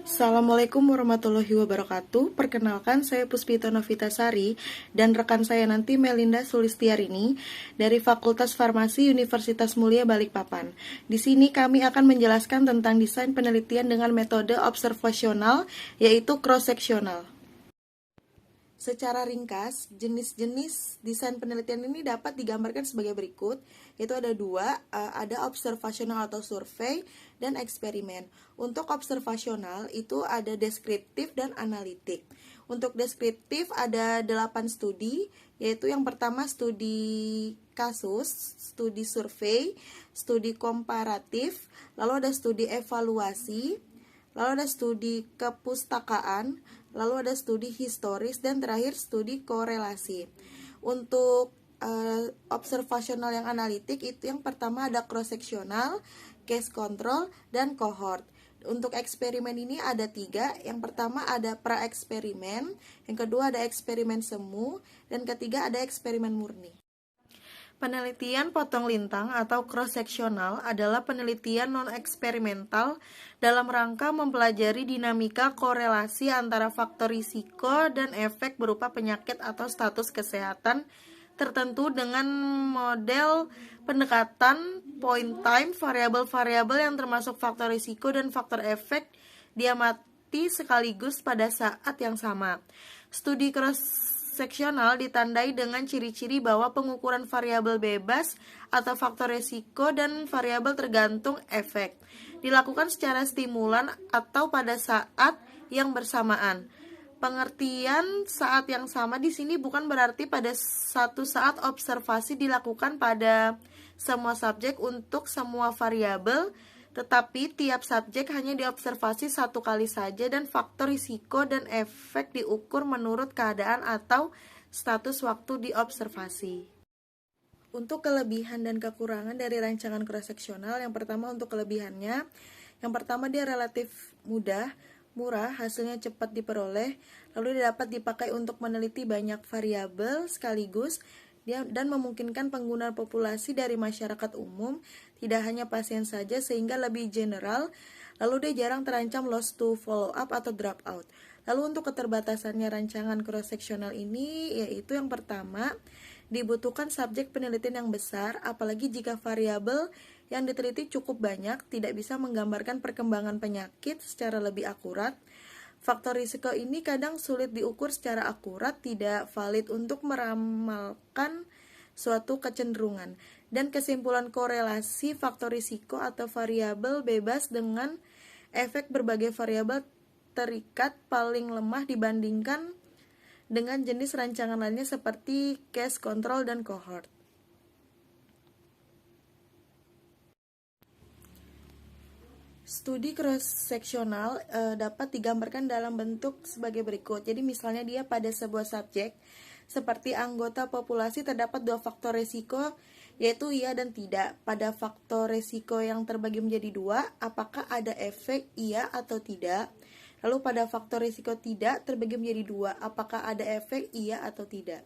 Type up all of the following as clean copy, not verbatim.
Assalamualaikum warahmatullahi wabarakatuh. Perkenalkan, saya Puspita Novitasari dan rekan saya nanti Melinda Sulistiarini dari Fakultas Farmasi Universitas Mulia Balikpapan. Di sini kami akan menjelaskan tentang desain penelitian dengan metode observasional, yaitu cross-sectional. Secara ringkas, jenis-jenis desain penelitian ini dapat digambarkan sebagai berikut, yaitu ada dua, ada observasional atau survei, dan eksperimen. Untuk observasional itu ada deskriptif dan analitik. Untuk deskriptif ada 8 studi, yaitu yang pertama studi kasus, studi survei, studi komparatif, lalu ada studi evaluasi, lalu ada studi kepustakaan, lalu ada studi historis, dan terakhir studi korelasi. Untuk observasional yang analitik itu yang pertama ada cross-sectional, case control, dan cohort. Untuk eksperimen ini ada 3. Yang pertama ada pra-eksperimen, yang kedua ada eksperimen semu, dan ketiga ada eksperimen murni. Penelitian potong lintang atau cross-sectional adalah penelitian non-eksperimental dalam rangka mempelajari dinamika korelasi antara faktor risiko dan efek berupa penyakit atau status kesehatan tertentu dengan model pendekatan point time. Variabel-variabel yang termasuk faktor risiko dan faktor efek diamati sekaligus pada saat yang sama. Studi cross-sectional ditandai dengan ciri-ciri bahwa pengukuran variabel bebas atau faktor risiko dan variabel tergantung efek dilakukan secara stimulan atau pada saat yang bersamaan. Pengertian saat yang sama di sini bukan berarti pada satu saat observasi dilakukan pada semua subjek untuk semua variabel, tetapi tiap subjek hanya diobservasi satu kali saja dan faktor risiko dan efek diukur menurut keadaan atau status waktu diobservasi. Untuk kelebihan dan kekurangan dari rancangan cross-sectional, yang pertama untuk kelebihannya, yang pertama dia relatif mudah, murah, hasilnya cepat diperoleh, lalu dapat dipakai untuk meneliti banyak variabel sekaligus, dan memungkinkan penggunaan populasi dari masyarakat umum, tidak hanya pasien saja sehingga lebih general, lalu dia jarang terancam loss to follow up atau drop out. Lalu untuk keterbatasannya rancangan cross-sectional ini, yaitu yang pertama, dibutuhkan subjek penelitian yang besar, apalagi jika variabel yang diteliti cukup banyak, tidak bisa menggambarkan perkembangan penyakit secara lebih akurat. Faktor risiko ini kadang sulit diukur secara akurat, tidak valid untuk meramalkan suatu kecenderungan. Dan kesimpulan korelasi faktor risiko atau variabel bebas dengan efek berbagai variabel terikat paling lemah dibandingkan dengan jenis rancangan lainnya seperti case control dan cohort. Studi cross-sectional dapat digambarkan dalam bentuk sebagai berikut. Jadi misalnya dia pada sebuah subjek seperti anggota populasi terdapat 2 faktor risiko, yaitu iya dan tidak. Pada faktor risiko yang terbagi menjadi 2, apakah ada efek iya atau tidak? Lalu pada faktor risiko tidak terbagi menjadi 2, apakah ada efek iya atau tidak?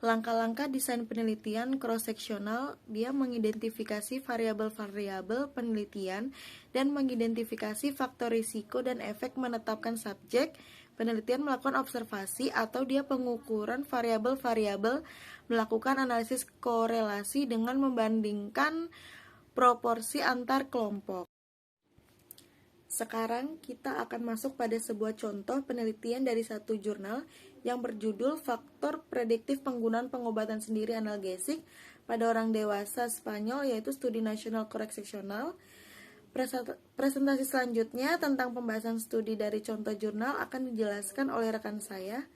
Langkah-langkah desain penelitian cross-sectional, dia mengidentifikasi variabel-variabel penelitian dan mengidentifikasi faktor risiko dan efek, menetapkan subjek penelitian, melakukan observasi atau dia pengukuran variabel-variabel, melakukan analisis korelasi dengan membandingkan proporsi antar kelompok. Sekarang kita akan masuk pada sebuah contoh penelitian dari satu jurnal yang berjudul Faktor Prediktif Penggunaan Pengobatan Sendiri Analgesik pada Orang Dewasa Spanyol, yaitu Studi Nasional Cross-Sectional. Presentasi selanjutnya tentang pembahasan studi dari contoh jurnal akan dijelaskan oleh rekan saya.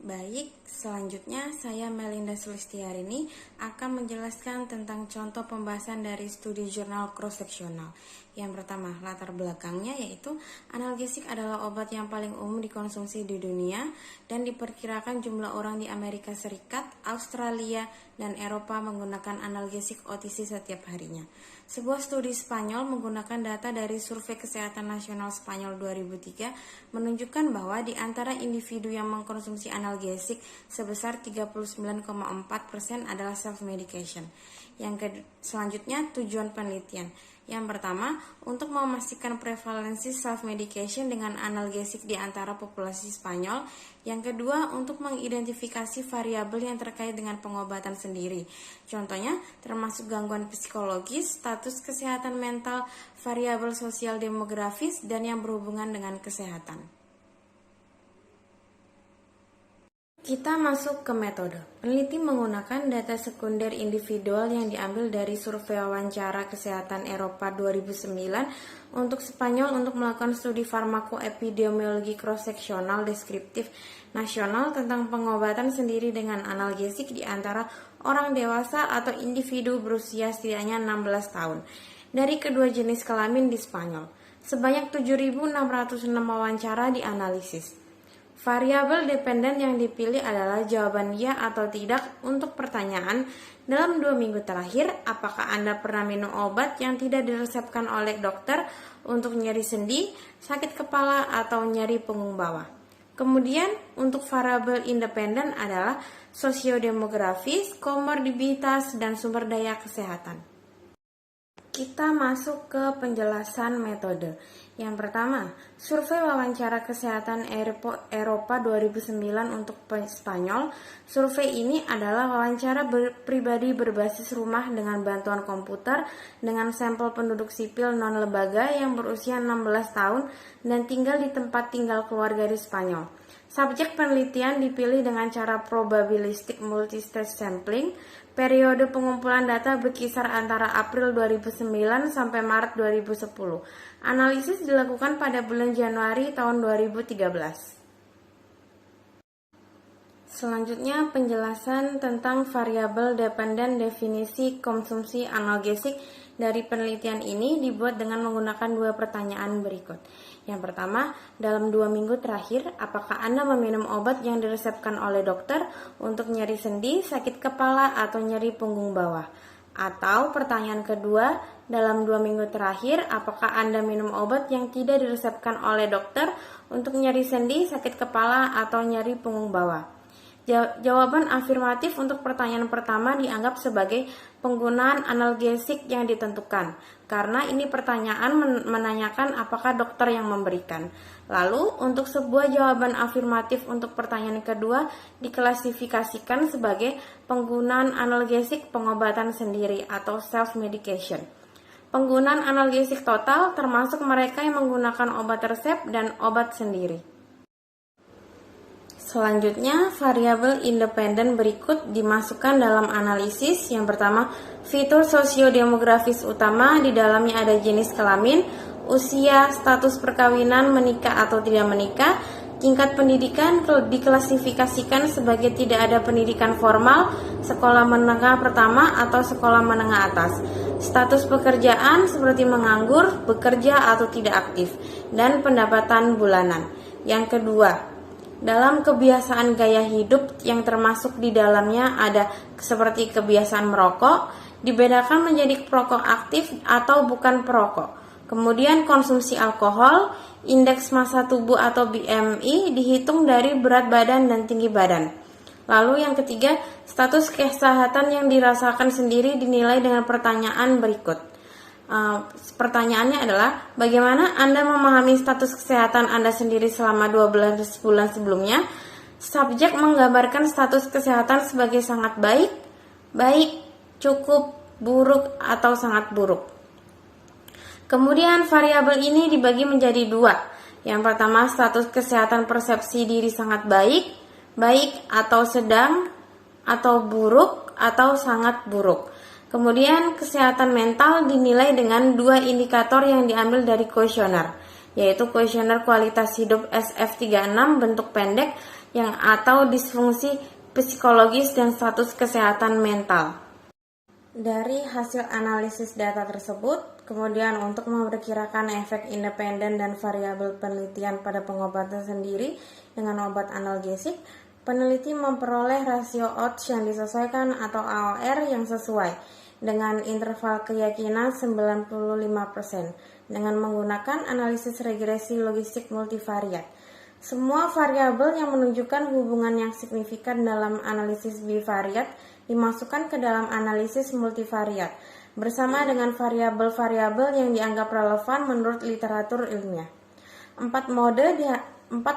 Baik, selanjutnya saya Melinda Sulistiarini akan menjelaskan tentang contoh pembahasan dari studi jurnal cross-sectional. Yang pertama, latar belakangnya yaitu analgesik adalah obat yang paling umum dikonsumsi di dunia dan diperkirakan jumlah orang di Amerika Serikat, Australia, dan Eropa menggunakan analgesik OTC setiap harinya. Sebuah studi Spanyol menggunakan data dari Survei Kesehatan Nasional Spanyol 2003 menunjukkan bahwa di antara individu yang mengkonsumsi analgesik analgesik sebesar 39,4% adalah self-medication. Selanjutnya, tujuan penelitian. Yang pertama, untuk memastikan prevalensi self-medication dengan analgesik di antara populasi Spanyol. Yang kedua, untuk mengidentifikasi variabel yang terkait dengan pengobatan sendiri. Contohnya, termasuk gangguan psikologis, status kesehatan mental, variabel sosial demografis, dan yang berhubungan dengan kesehatan. Kita masuk ke metode. Peneliti menggunakan data sekunder individual yang diambil dari survei wawancara kesehatan Eropa 2009 untuk Spanyol untuk melakukan studi farmakoepidemiologi cross-seksional deskriptif nasional tentang pengobatan sendiri dengan analgesik di antara orang dewasa atau individu berusia setidaknya 16 tahun dari kedua jenis kelamin di Spanyol. Sebanyak 7.606 wawancara dianalisis. Variabel dependen yang dipilih adalah jawaban ya atau tidak untuk pertanyaan dalam 2 minggu terakhir, apakah Anda pernah minum obat yang tidak diresepkan oleh dokter untuk nyeri sendi, sakit kepala, atau nyeri punggung bawah. Kemudian, untuk variabel independen adalah sosiodemografis, komorbiditas, dan sumber daya kesehatan. Kita masuk ke penjelasan metode. Yang pertama, survei wawancara kesehatan Eropa 2009 untuk Spanyol. Survei ini adalah wawancara pribadi berbasis rumah dengan bantuan komputer dengan sampel penduduk sipil non-lembaga yang berusia 16 tahun dan tinggal di tempat tinggal keluarga di Spanyol. Subjek penelitian dipilih dengan cara probabilistik multistage sampling. Periode pengumpulan data berkisar antara April 2009 sampai Maret 2010. Analisis dilakukan pada bulan Januari tahun 2013. Selanjutnya, penjelasan tentang variabel dependen definisi konsumsi analgesik dari penelitian ini dibuat dengan menggunakan 2 pertanyaan berikut. Yang pertama, dalam 2 minggu terakhir, apakah Anda meminum obat yang diresepkan oleh dokter untuk nyeri sendi, sakit kepala, atau nyeri punggung bawah? Atau pertanyaan kedua, dalam 2 minggu terakhir, apakah Anda minum obat yang tidak diresepkan oleh dokter untuk nyeri sendi, sakit kepala, atau nyeri punggung bawah? Jawaban afirmatif untuk pertanyaan pertama dianggap sebagai penggunaan analgesik yang ditentukan, karena ini pertanyaan menanyakan apakah dokter yang memberikan. Lalu, untuk sebuah jawaban afirmatif untuk pertanyaan kedua diklasifikasikan sebagai penggunaan analgesik pengobatan sendiri atau self-medication. Penggunaan analgesik total termasuk mereka yang menggunakan obat resep dan obat sendiri. Selanjutnya, variabel independen berikut dimasukkan dalam analisis. Yang pertama, fitur sosiodemografis utama, di dalamnya ada jenis kelamin, usia, status perkawinan, menikah atau tidak menikah, tingkat pendidikan diklasifikasikan sebagai tidak ada pendidikan formal, sekolah menengah pertama atau sekolah menengah atas, status pekerjaan seperti menganggur, bekerja atau tidak aktif, dan pendapatan bulanan. Yang kedua, dalam kebiasaan gaya hidup yang termasuk di dalamnya ada seperti kebiasaan merokok, dibedakan menjadi perokok aktif atau bukan perokok. Kemudian konsumsi alkohol, indeks massa tubuh atau BMI dihitung dari berat badan dan tinggi badan. Lalu yang ketiga, status kesehatan yang dirasakan sendiri dinilai dengan pertanyaan berikut. Pertanyaannya adalah, bagaimana Anda memahami status kesehatan Anda sendiri selama 12 bulan sebelumnya? Subjek menggambarkan status kesehatan sebagai sangat baik, baik, cukup, buruk, atau sangat buruk. Kemudian variabel ini dibagi menjadi 2. Yang pertama, status kesehatan persepsi diri sangat baik, baik atau sedang, atau buruk, atau sangat buruk. Kemudian kesehatan mental dinilai dengan 2 indikator yang diambil dari kuesioner, yaitu kuesioner kualitas hidup SF36 bentuk pendek yang atau disfungsi psikologis dan status kesehatan mental. Dari hasil analisis data tersebut, kemudian untuk memperkirakan efek independen dan variabel penelitian pada pengobatan sendiri dengan obat analgesik, peneliti memperoleh rasio odds yang disesuaikan atau AOR yang sesuai dengan interval keyakinan 95% dengan menggunakan analisis regresi logistik multivariat. Semua variabel yang menunjukkan hubungan yang signifikan dalam analisis bivariat dimasukkan ke dalam analisis multivariat, bersama dengan variabel-variabel yang dianggap relevan menurut literatur ilmiah. Empat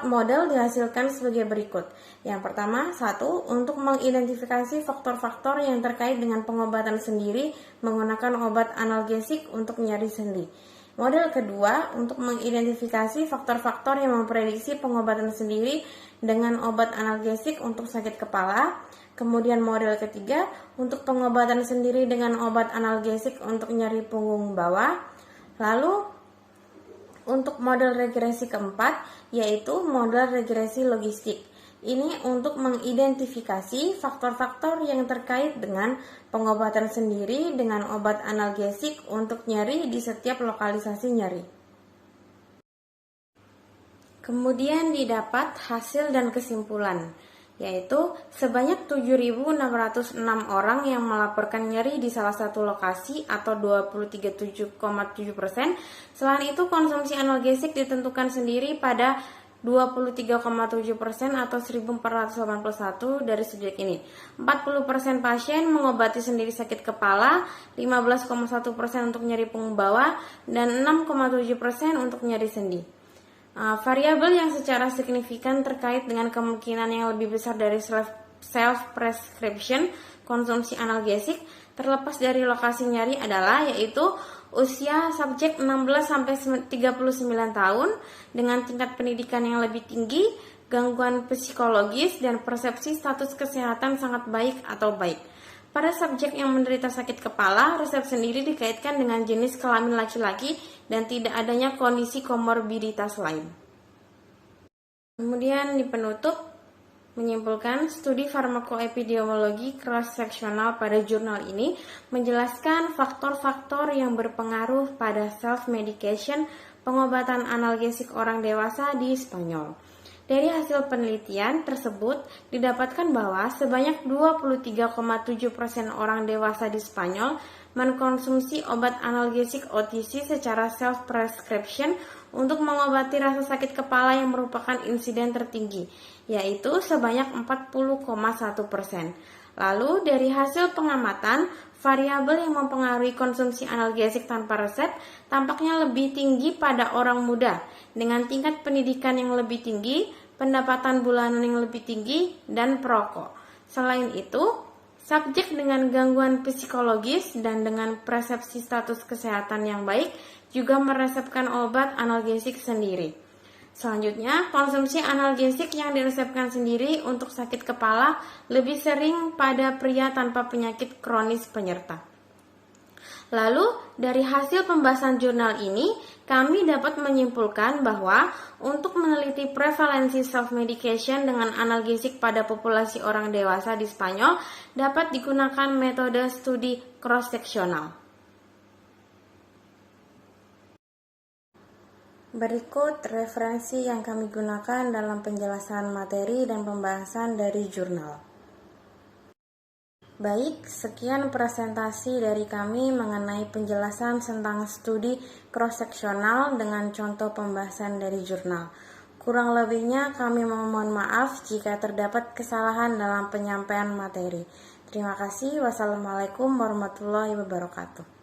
model dihasilkan sebagai berikut. Yang pertama, 1. Untuk mengidentifikasi faktor-faktor yang terkait dengan pengobatan sendiri menggunakan obat analgesik untuk nyeri sendi. Model kedua, untuk mengidentifikasi faktor-faktor yang memprediksi pengobatan sendiri dengan obat analgesik untuk sakit kepala. Kemudian model ketiga, untuk pengobatan sendiri dengan obat analgesik untuk nyeri punggung bawah. Lalu, untuk model regresi keempat, yaitu model regresi logistik. Ini untuk mengidentifikasi faktor-faktor yang terkait dengan pengobatan sendiri dengan obat analgesik untuk nyeri di setiap lokalisasi nyeri. Kemudian didapat hasil dan kesimpulan, yaitu sebanyak 7.606 orang yang melaporkan nyeri di salah satu lokasi atau 23,7%. Selain itu, konsumsi analgesik ditentukan sendiri pada 23,7% atau 1.481 dari subjek ini. 40% pasien mengobati sendiri sakit kepala, 15,1% untuk nyeri punggung bawah, dan 6,7% untuk nyeri sendi. Variabel yang secara signifikan terkait dengan kemungkinan yang lebih besar dari self-prescription konsumsi analgesik terlepas dari lokasi nyeri adalah yaitu usia subjek 16-39 tahun dengan tingkat pendidikan yang lebih tinggi, gangguan psikologis, dan persepsi status kesehatan sangat baik atau baik. Pada subjek yang menderita sakit kepala, resep sendiri dikaitkan dengan jenis kelamin laki-laki dan tidak adanya kondisi komorbiditas lain. Kemudian di penutup, menyimpulkan studi farmakoepidemiologi cross-seksional pada jurnal ini menjelaskan faktor-faktor yang berpengaruh pada self-medication pengobatan analgesik orang dewasa di Spanyol. Dari hasil penelitian tersebut didapatkan bahwa sebanyak 23,7% orang dewasa di Spanyol mengkonsumsi obat analgesik OTC secara self-prescription untuk mengobati rasa sakit kepala yang merupakan insiden tertinggi, yaitu sebanyak 40,1%. Lalu dari hasil pengamatan, variabel yang mempengaruhi konsumsi analgesik tanpa resep tampaknya lebih tinggi pada orang muda dengan tingkat pendidikan yang lebih tinggi, pendapatan bulanan yang lebih tinggi, dan perokok. Selain itu, subjek dengan gangguan psikologis dan dengan persepsi status kesehatan yang baik juga meresepkan obat analgesik sendiri. Selanjutnya, konsumsi analgesik yang diresepkan sendiri untuk sakit kepala lebih sering pada pria tanpa penyakit kronis penyerta. Lalu, dari hasil pembahasan jurnal ini, kami dapat menyimpulkan bahwa untuk meneliti prevalensi self-medication dengan analgesik pada populasi orang dewasa di Spanyol dapat digunakan metode studi cross-seksional. Berikut referensi yang kami gunakan dalam penjelasan materi dan pembahasan dari jurnal. Baik, sekian presentasi dari kami mengenai penjelasan tentang studi cross-seksional dengan contoh pembahasan dari jurnal. Kurang lebihnya kami memohon maaf jika terdapat kesalahan dalam penyampaian materi. Terima kasih. Wassalamualaikum warahmatullahi wabarakatuh.